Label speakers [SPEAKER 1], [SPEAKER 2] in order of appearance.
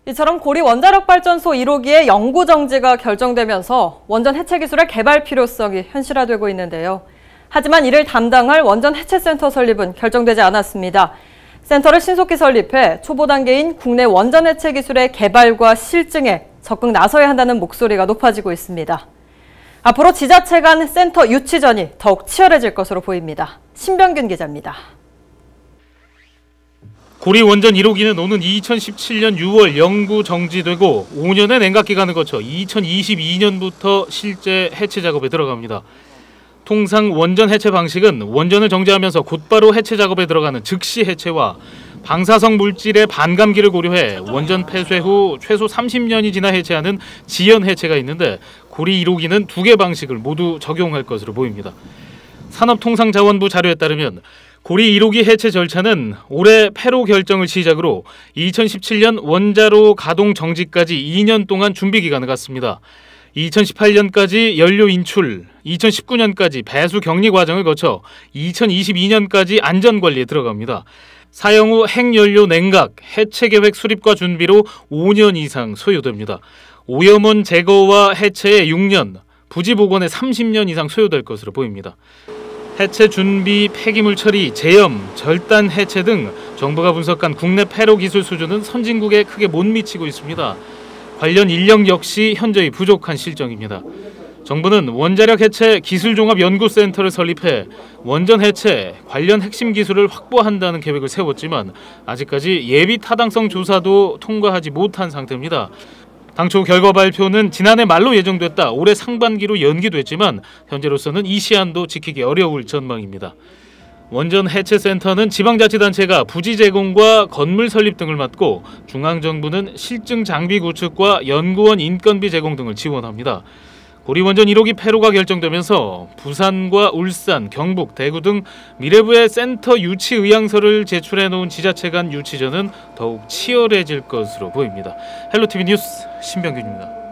[SPEAKER 1] 이처럼 고리 원자력발전소 1호기의 영구 정지가 결정되면서 원전 해체 기술의 개발 필요성이 현실화되고 있는데요. 하지만 이를 담당할 원전 해체센터 설립은 결정되지 않았습니다. 센터를 신속히 설립해 초보 단계인 국내 원전 해체 기술의 개발과 실증에 적극 나서야 한다는 목소리가 높아지고 있습니다. 앞으로 지자체 간 센터 유치전이 더욱 치열해질 것으로 보입니다. 신병균 기자입니다.
[SPEAKER 2] 고리 원전 1호기는 오는 2017년 6월 영구 정지되고 5년의 냉각 기간을 거쳐 2022년부터 실제 해체 작업에 들어갑니다. 통상 원전 해체 방식은 원전을 정지하면서 곧바로 해체 작업에 들어가는 즉시 해체와 방사성 물질의 반감기를 고려해 원전 폐쇄 후 최소 30년이 지나 해체하는 지연 해체가 있는데 고리 1호기는 두 개 방식을 모두 적용할 것으로 보입니다. 산업통상자원부 자료에 따르면 고리 1호기 해체 절차는 올해 폐로 결정을 시작으로 2017년 원자로 가동 정지까지 2년 동안 준비 기간을 갖습니다. 2018년까지 연료 인출, 2019년까지 배수 격리 과정을 거쳐 2022년까지 안전관리에 들어갑니다. 사용 후 핵연료 냉각, 해체 계획 수립과 준비로 5년 이상 소요됩니다. 오염원 제거와 해체에 6년, 부지 복원에 30년 이상 소요될 것으로 보입니다. 해체 준비, 폐기물 처리, 제염, 절단 해체 등 정부가 분석한 국내 폐로 기술 수준은 선진국에 크게 못 미치고 있습니다. 관련 인력 역시 현저히 부족한 실정입니다. 정부는 원자력 해체 기술종합연구센터를 설립해 원전 해체 관련 핵심 기술을 확보한다는 계획을 세웠지만 아직까지 예비 타당성 조사도 통과하지 못한 상태입니다. 당초 결과 발표는 지난해 말로 예정됐다 올해 상반기로 연기됐지만 현재로서는 이 시한도 지키기 어려울 전망입니다. 원전 해체센터는 지방자치단체가 부지 제공과 건물 설립 등을 맡고 중앙정부는 실증 장비 구축과 연구원 인건비 제공 등을 지원합니다. 고리 원전 1호기 폐로가 결정되면서 부산과 울산, 경북, 대구 등 미래부의 센터 유치 의향서를 제출해 놓은 지자체 간 유치전은 더욱 치열해질 것으로 보입니다. 헬로티비 뉴스 신병균입니다.